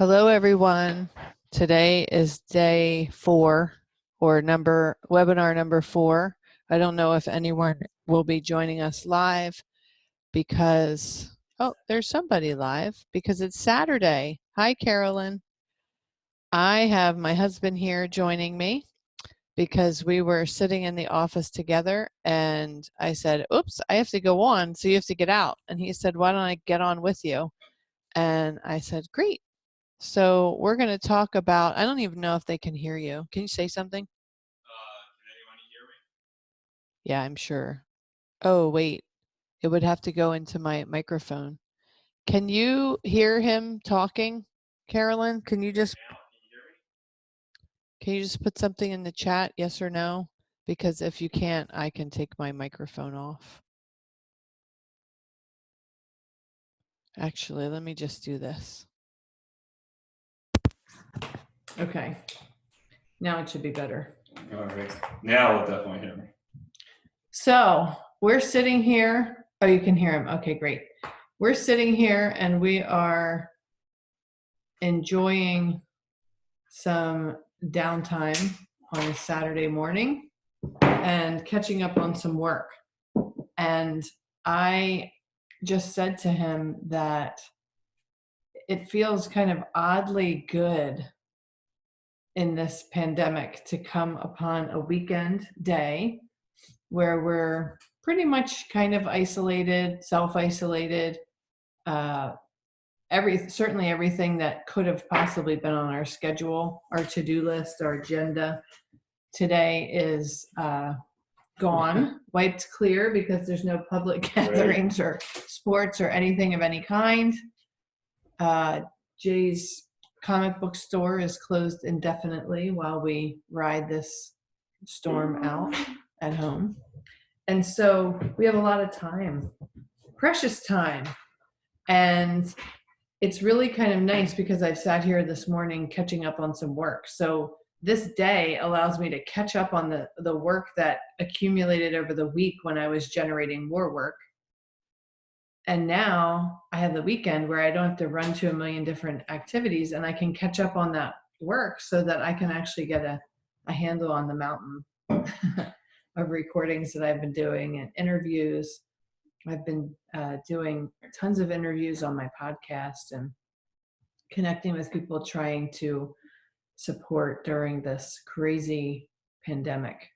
Hello, everyone. Today is day 4 or webinar number 4. I don't know if anyone will be joining us live because, there's somebody live because it's Saturday. Hi, Carolyn. I have my husband here joining me because we were sitting in the office together and I said, oops, I have to go on, so you have to get out. And he said, why don't I get on with you? And I said, great. So we're going to talk about, I don't even know if they can hear you. Can you say something? Can anyone hear me? Yeah, I'm sure. Oh, wait. It would have to go into my microphone. Can you hear him talking, Carolyn? Can you just put something in the chat, yes or no? Because if you can't, I can take my microphone off. Actually, let me just do this. Okay. Now it should be better. All right. Now it'll definitely hear me. So we're sitting here. Oh, you can hear him. Okay, great. We're sitting here and we are enjoying some downtime on a Saturday morning and catching up on some work. And I just said to him that it feels kind of oddly good in this pandemic to come upon a weekend day where we're pretty much kind of isolated, self-isolated. Certainly everything that could have possibly been on our schedule, our to-do list, our agenda today is gone, wiped clear because there's no public gatherings or sports or anything of any kind. Jay's comic book store is closed indefinitely while we ride this storm out at home. And so we have a lot of time, precious time. And it's really kind of nice because I've sat here this morning catching up on some work. So this day allows me to catch up on the work that accumulated over the week when I was generating more work. And now I have the weekend where I don't have to run to a million different activities and I can catch up on that work so that I can actually get a handle on the mountain of recordings that I've been doing and interviews. I've been doing tons of interviews on my podcast and connecting with people trying to support during this crazy pandemic.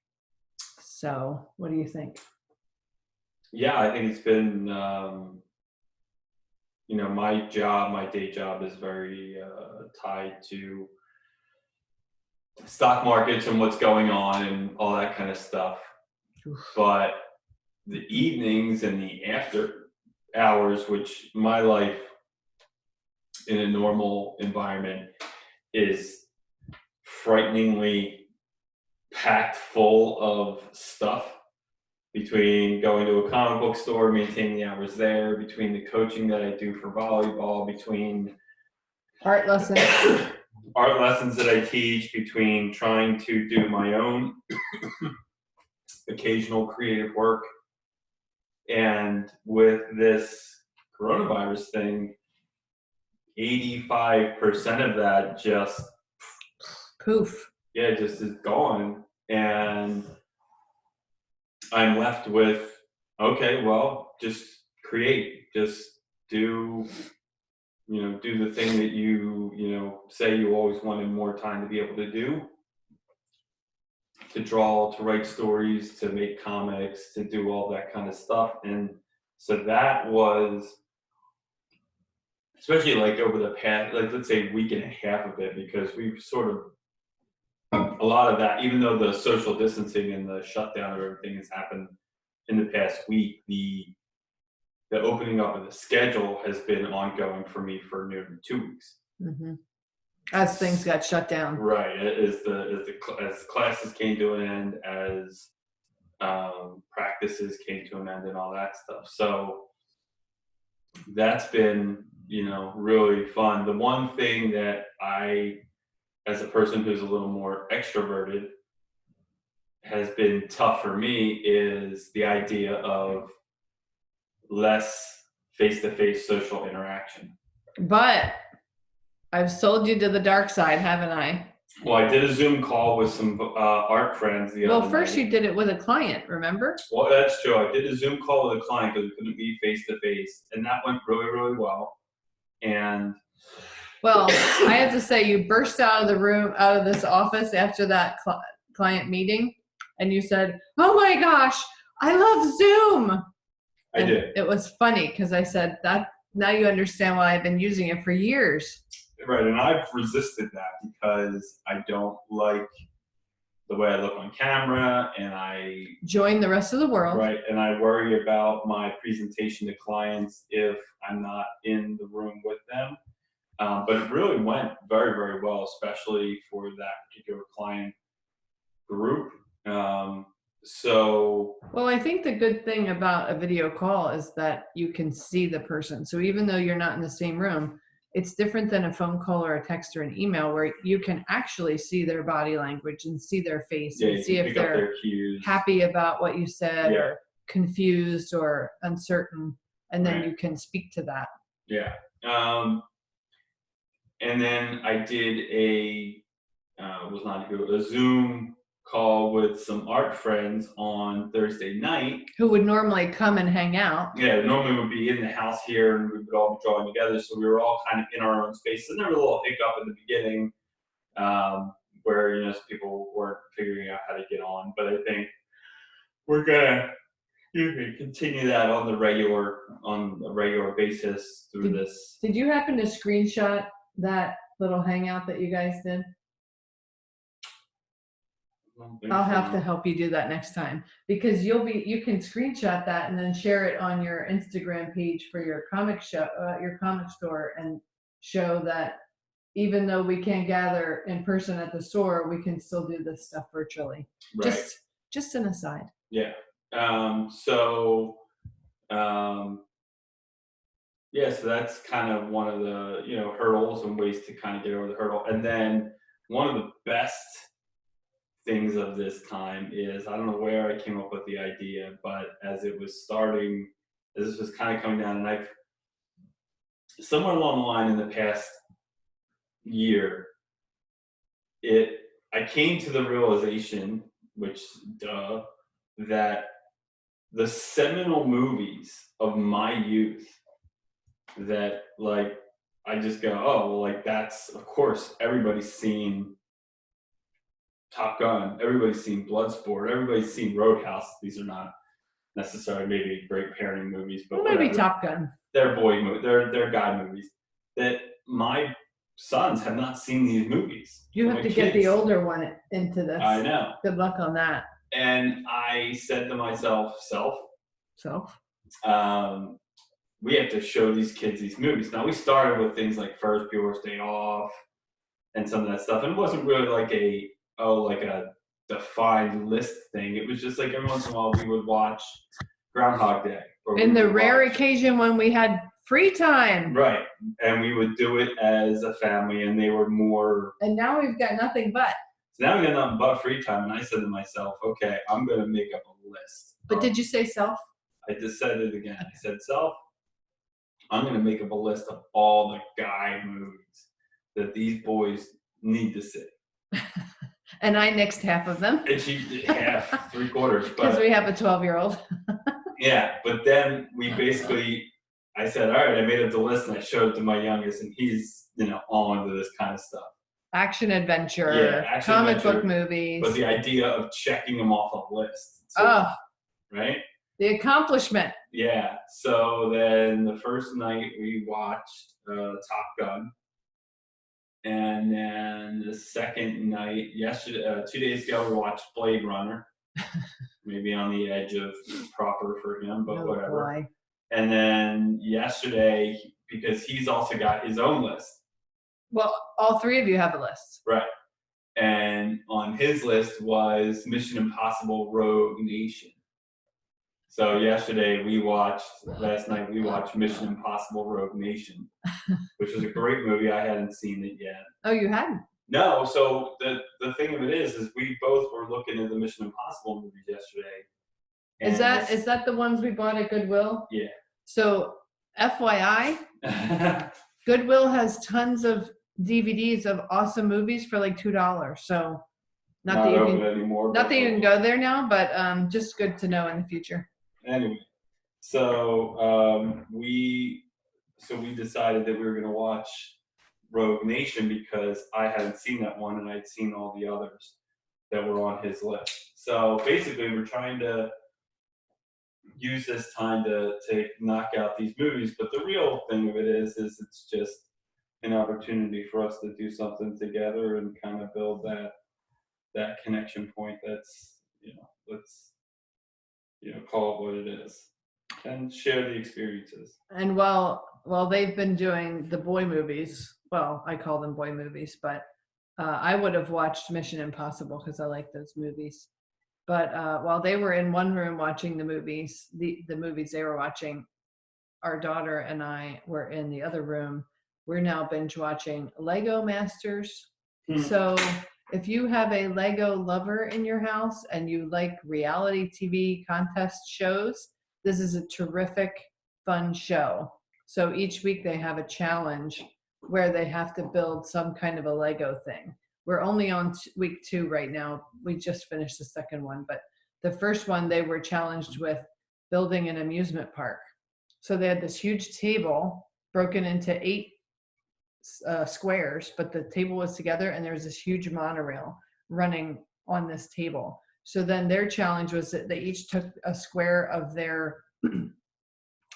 So what do you think? Yeah, I think it's been, my day job is very tied to stock markets and what's going on and all that kind of stuff. But the evenings and the after hours, which my life in a normal environment is frighteningly packed full of stuff, between going to a comic book store, maintaining the hours there, between the coaching that I do for volleyball, between art lessons that I teach, between trying to do my own occasional creative work. And with this coronavirus thing, 85% of that just poof. Yeah, just is gone. And I'm left with, okay, well, just create, just do the thing that you say you always wanted more time to be able to do, to draw, to write stories, to make comics, to do all that kind of stuff. And so that was, especially like over the past, like let's say week and a half of it, because we've sort of, a lot of that, even though the social distancing and the shutdown of everything has happened in the past week, the opening up of the schedule has been ongoing for me for nearly 2 weeks. Mm-hmm. As things got shut down. Right. As classes came to an end, as practices came to an end and all that stuff. So that's been, really fun. The one thing that I, as a person who's a little more extroverted, has been tough for me is the idea of less face-to-face social interaction. But I've sold you to the dark side, haven't I? Well, I did a Zoom call with some art friends the other Well, first night. you did it with a client, remember? Well, that's true. I did a Zoom call with a client because we couldn't meet face to face, and that went really, really well. And Well, I have to say, you burst out of the room, out of this office after that client meeting, and you said, "Oh my gosh, I love Zoom." I did. It was funny because I said that now you understand why I've been using it for years. Right, and I've resisted that because I don't like the way I look on camera, and I Join the rest of the world. right, and I worry about my presentation to clients if I'm not in the room with them. But it really went very, very well, especially for that particular client group. Well, I think the good thing about a video call is that you can see the person. So even though you're not in the same room, it's different than a phone call or a text or an email where you can actually see their body language and see their face yeah, and you see can if pick up they're their cues. happy about what you said Yeah. or confused or uncertain. And then Right. you can speak to that. Yeah. And then I did a Zoom call with some art friends on Thursday night. Who would normally come and hang out. Yeah, normally we'd be in the house here and we would all be drawing together. So we were all kind of in our own space. And there was a little hiccup in the beginning where, some people weren't figuring out how to get on. But I think we're going to continue that on a regular basis through this. Did you happen to screenshot that little hangout that you guys did? I'll have to help you do that next time because you can screenshot that and then share it on your Instagram page for your comic show, your comic store, and show that even though we can't gather in person at the store, we can still do this stuff virtually. Right. Just an aside. Yeah. So that's kind of one of the, hurdles and ways to kind of get over the hurdle. And then one of the best things of this time is, I don't know where I came up with the idea, but as this was kind of coming down, and somewhere along the line in the past year, I came to the realization, that the seminal movies of my youth that I just go, oh, well, that's, of course, everybody's seen Top Gun, everybody's seen Bloodsport, everybody's seen Roadhouse. These are not necessarily maybe great parenting movies, but maybe Top Gun. They're boy movies, they're guy movies that my sons have not seen these movies. You have to get the older one into this. I know. Good luck on that. And I said to myself, we have to show these kids these movies. Now, we started with things like Ferris Bueller's Day Off and some of that stuff. And it wasn't really like a defined list thing. It was just like every once in a while we would watch Groundhog Day. In the rare occasion when we had free time. Right. And we would do it as a family, and they were more. And now we've got nothing but. So now we got nothing but free time. And I said to myself, okay, I'm going to make up a list. But did you say self? I just said it again. I said, self, I'm going to make up a list of all the guy movies that these boys need to see. And I nixed half of them. And she did half, 3/4. Because we have a 12-year-old. Yeah, but then I said, all right, I made up the list and I showed it to my youngest, and he's, all into this kind of stuff. Action adventure, comic book movies. But the idea of checking them off a list. Right? The accomplishment. Yeah. So then the first night we watched Top Gun. And then the second night, 2 days ago, we watched Blade Runner. Maybe on the edge of proper for him, but whatever. Boy. And then yesterday, because he's also got his own list. Well, all three of you have a list. Right. And on his list was Mission Impossible Rogue Nation. So last night we watched Mission Impossible Rogue Nation, which was a great movie. I hadn't seen it yet. Oh, you hadn't? No. So the thing of it is we both were looking at the Mission Impossible movies yesterday. Is that the ones we bought at Goodwill? Yeah. So FYI, Goodwill has tons of DVDs of awesome movies for like $2. So not that you open can, anymore. not that you can go there now, but just good to know in the future. Anyway, so we decided that we were going to watch Rogue Nation because I hadn't seen that one and I'd seen all the others that were on his list. So basically, we're trying to use this time to knock out these movies. But the real thing of it is it's just an opportunity for us to do something together and kind of build that connection point. That's let's call it what it is and share the experiences. And while they've been doing the boy movies, well, I call them boy movies, but I would have watched Mission Impossible because I like those movies. But while they were in one room watching the movies, the movies they were watching, our daughter and I were in the other room. We're now binge watching Lego Masters. So if you have a Lego lover in your house and you like reality TV contest shows, this is a terrific, fun show. So each week they have a challenge where they have to build some kind of a Lego thing. We're only on week 2 right now. We just finished the second one, but the first one they were challenged with building an amusement park. So they had this huge table broken into 8 squares, but the table was together and there was this huge monorail running on this table. So then their challenge was that they each took a square of their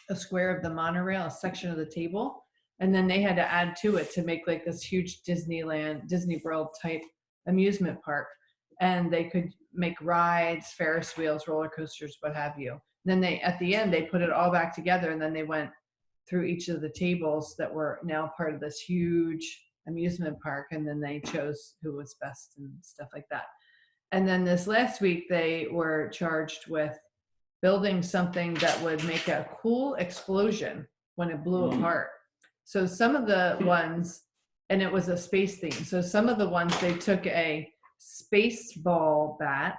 a square of the monorail, a section of the table, and then they had to add to it to make like this huge Disney World type amusement park. And they could make rides, Ferris wheels, roller coasters, what have you. Then at the end, they put it all back together, and then they went through each of the tables that were now part of this huge amusement park, and then they chose who was best and stuff like that. And then this last week, they were charged with building something that would make a cool explosion when it blew apart. So some of the ones, and it was a space theme. So some of the ones, they took a space ball bat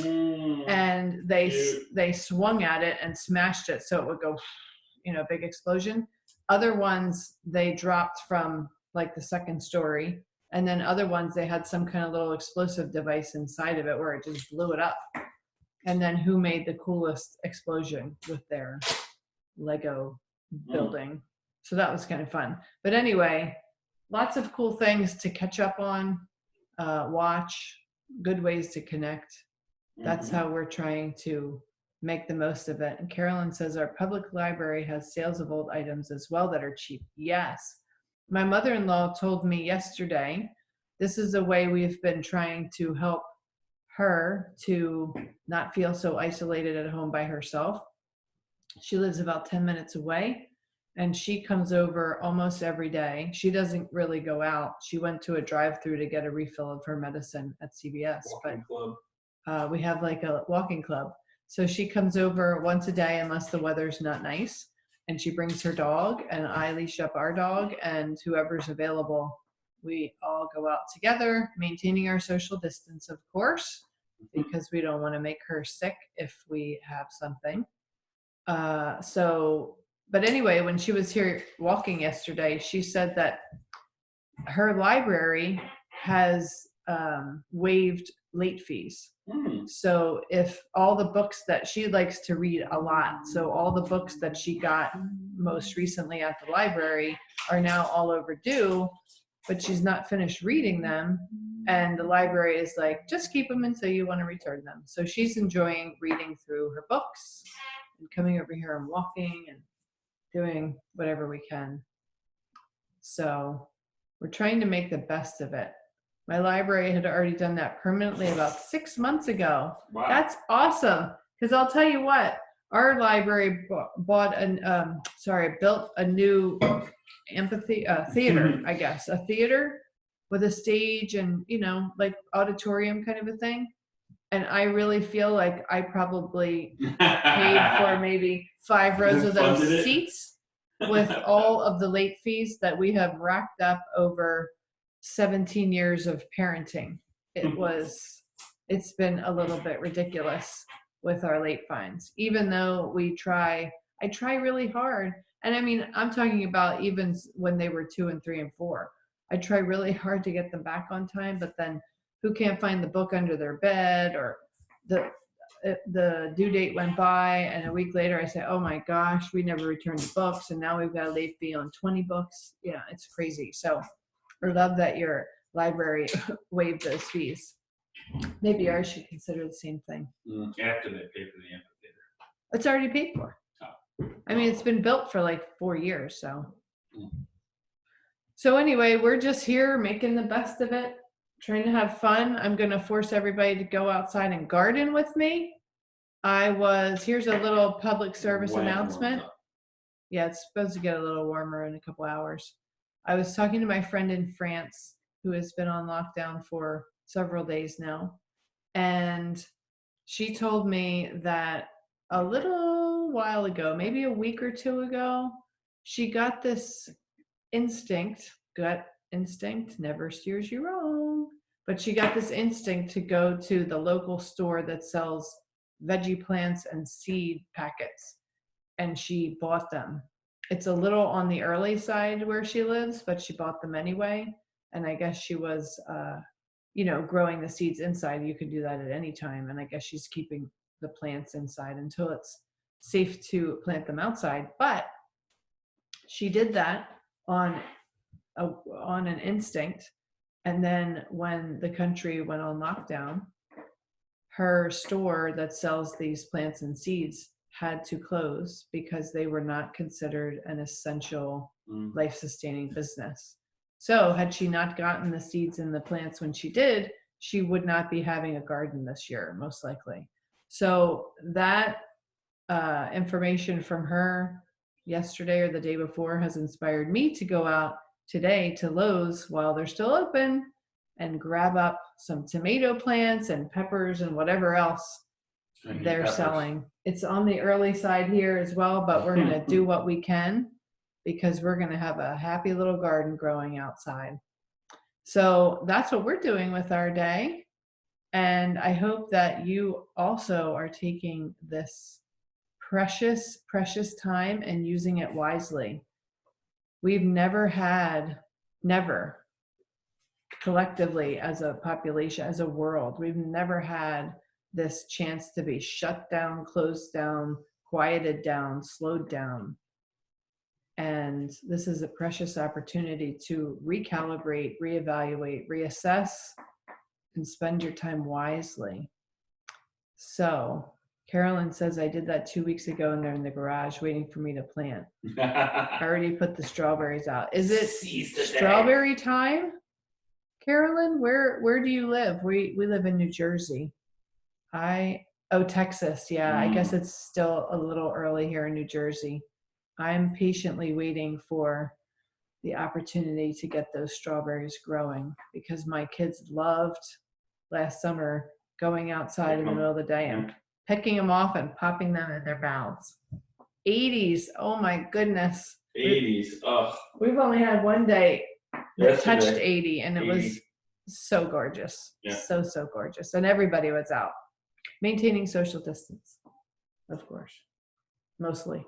and they swung at it and smashed it so it would go, big explosion. Other ones they dropped from like the second story, and then other ones they had some kind of little explosive device inside of it where it just blew it up. And then who made the coolest explosion with their Lego building. So that was kind of fun. But anyway, lots of cool things to catch up on, watch, good ways to connect. That's how we're trying to make the most of it. And Carolyn says our public library has sales of old items as well that are cheap. Yes. My mother-in-law told me yesterday, this is a way we've been trying to help her to not feel so isolated at home by herself. She lives about 10 minutes away, and she comes over almost every day. She doesn't really go out. She went to a drive-through to get a refill of her medicine at CVS. But we have like a walking club. So she comes over once a day unless the weather's not nice, and she brings her dog, and I leash up our dog, and whoever's available, we all go out together, maintaining our social distance, of course, because we don't want to make her sick if we have something. But anyway, when she was here walking yesterday, she said that her library has waived late fees. So if all the books that she likes to read a lot, so all the books that she got most recently at the library are now all overdue, but she's not finished reading them. And the library is like, just keep them until you want to return them. So she's enjoying reading through her books and coming over here and walking and doing whatever we can. So we're trying to make the best of it. My library had already done that permanently about 6 months ago. Wow. That's awesome. Because I'll tell you what, our library built a new theater, I guess, a theater with a stage and, like auditorium kind of a thing. And I really feel like I probably paid for maybe 5 rows of those seats with all of the late fees that we have racked up over 17 years of parenting. It's been a little bit ridiculous with our late fines, even though I try really hard And I mean, I'm talking about even when they were 2 and 3 and 4. I try really hard to get them back on time, but then who can't find the book under their bed, or the due date went by and a week later I say, oh my gosh, we never returned the books and now we've got a late fee on 20 books. Yeah, it's crazy. So I love that your library waived those fees. Maybe ours should consider the same thing. After they pay for the amphitheater. It's already paid for. I mean, it's been built for like 4 years, so. So anyway, we're just here making the best of it, trying to have fun. I'm going to force everybody to go outside and garden with me. Here's a little public service announcement. Yeah, it's supposed to get a little warmer in a couple hours. I was talking to my friend in France who has been on lockdown for several days now. And she told me that a little while ago, maybe a week or two ago, she got this gut instinct, never steers you wrong. But she got this instinct to go to the local store that sells veggie plants and seed packets. And she bought them. It's a little on the early side where she lives, but she bought them anyway. And I guess she was, growing the seeds inside. You can do that at any time. And I guess she's keeping the plants inside until it's safe to plant them outside. But she did that on an instinct. And then when the country went on lockdown, her store that sells these plants and seeds had to close because they were not considered an essential life-sustaining business. So had she not gotten the seeds and the plants when she did, she would not be having a garden this year, most likely. So that information from her yesterday or the day before has inspired me to go out today to Lowe's while they're still open and grab up some tomato plants and peppers and whatever else they're selling. It's on the early side here as well, but we're going to do what we can because we're going to have a happy little garden growing outside. So that's what we're doing with our day. And I hope that you also are taking this precious, precious time and using it wisely. We've never collectively as a population, as a world, we've never had this chance to be shut down, closed down, quieted down, slowed down. And this is a precious opportunity to recalibrate, reevaluate, reassess, and spend your time wisely. So Carolyn says, I did that 2 weeks ago and they're in the garage waiting for me to plant. I already put the strawberries out. Is it strawberry time? Carolyn, where do you live? We live in New Jersey. Texas. Yeah, I guess it's still a little early here in New Jersey. I'm patiently waiting for the opportunity to get those strawberries growing because my kids loved last summer going outside in the middle of the day and picking them off and popping them in their mouths. 80s. Oh my goodness. 80s. Ugh. We've only had one day that touched 80 and it 80. was so gorgeous. Yeah. So gorgeous. And everybody was out. Maintaining social distance, of course. Mostly.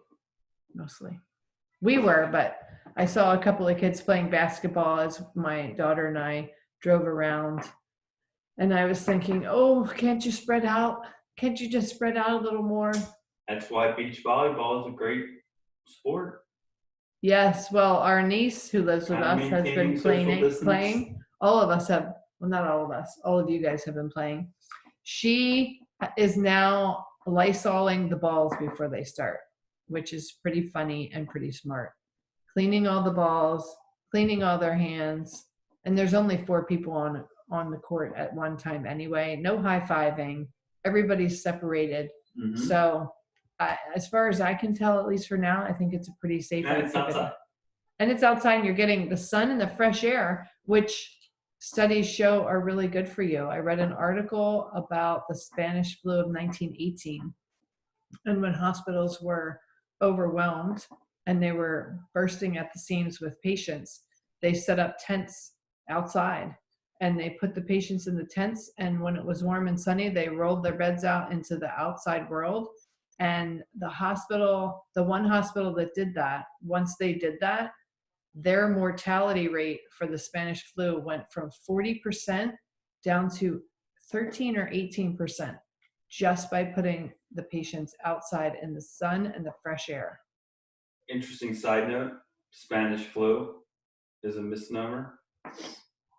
We were, but I saw a couple of kids playing basketball as my daughter and I drove around. And I was thinking, oh, can't you spread out? Can't you just spread out a little more? That's why beach volleyball is a great sport. Yes, well, our niece who lives with us has been playing. All of us have, well, not all of us, all of you guys have been playing. She is now Lysoling the balls before they start, which is pretty funny and pretty smart. Cleaning all the balls, cleaning all their hands. And there's only 4 people on the court at one time anyway. No high-fiving. Everybody's separated. Mm-hmm. So as far as I can tell, at least for now, I think it's a pretty safe activity. And it's outside and you're getting the sun and the fresh air, which studies show are really good for you. I read an article about the Spanish flu of 1918 and when hospitals were overwhelmed and they were bursting at the seams with patients, they set up tents outside and they put the patients in the tents. And when it was warm and sunny, they rolled their beds out into the outside world. And the hospital, the one hospital that did that, once they did that, their mortality rate for the Spanish flu went from 40% down to 13 or 18% just by putting the patients outside in the sun and the fresh air. Interesting side note, Spanish flu is a misnomer.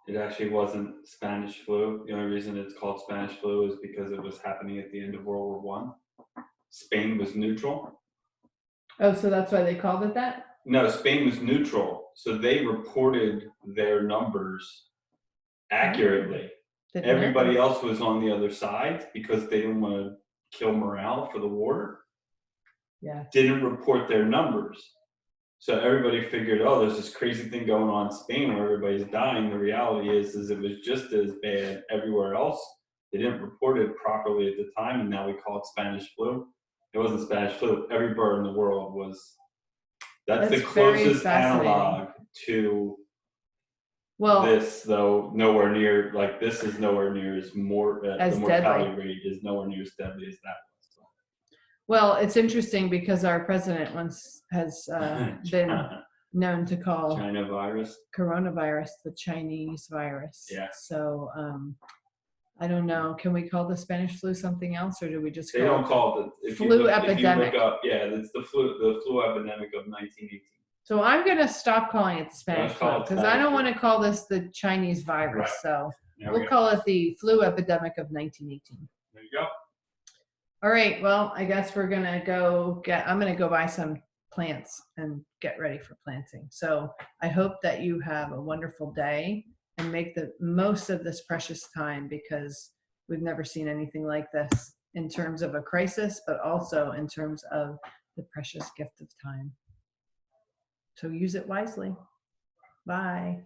It actually wasn't Spanish flu. The only reason it's called Spanish flu is because it was happening at the end of World War I. Spain was neutral. Oh, so that's why they called it that? No, Spain was neutral. So they reported their numbers accurately. Didn't know Everybody that. else was on the other side because they didn't want to kill morale for the war. Yeah. Didn't report their numbers. So everybody figured, oh, there's this crazy thing going on in Spain where everybody's dying. The reality is it was just as bad everywhere else. They didn't report it properly at the time, and now we call it Spanish flu. It wasn't Spanish flu. Every bird in the world was. That's the That's very closest fascinating. analog to Well, this, though nowhere near. Like this is nowhere near as more. As The mortality deadly. rate is nowhere near as deadly as that was. well, it's interesting because our president once has been known to call China virus. coronavirus the Chinese virus. Yeah. So I don't know. Can we call the Spanish flu something else, or do we just They call don't call it the if Flu you look, epidemic. If you look up, yeah, it's the flu epidemic of 1918. So I'm gonna stop calling it the Spanish Let's call flu it because I Spanish don't flu. want to call this the Chinese virus. Right. So There we we'll go. call it the flu epidemic of 1918. There you go. All right. Well, I guess we're gonna go I'm gonna go buy some plants and get ready for planting. So I hope that you have a wonderful day and make the most of this precious time because we've never seen anything like this in terms of a crisis, but also in terms of the precious gift of time. So use it wisely. Bye.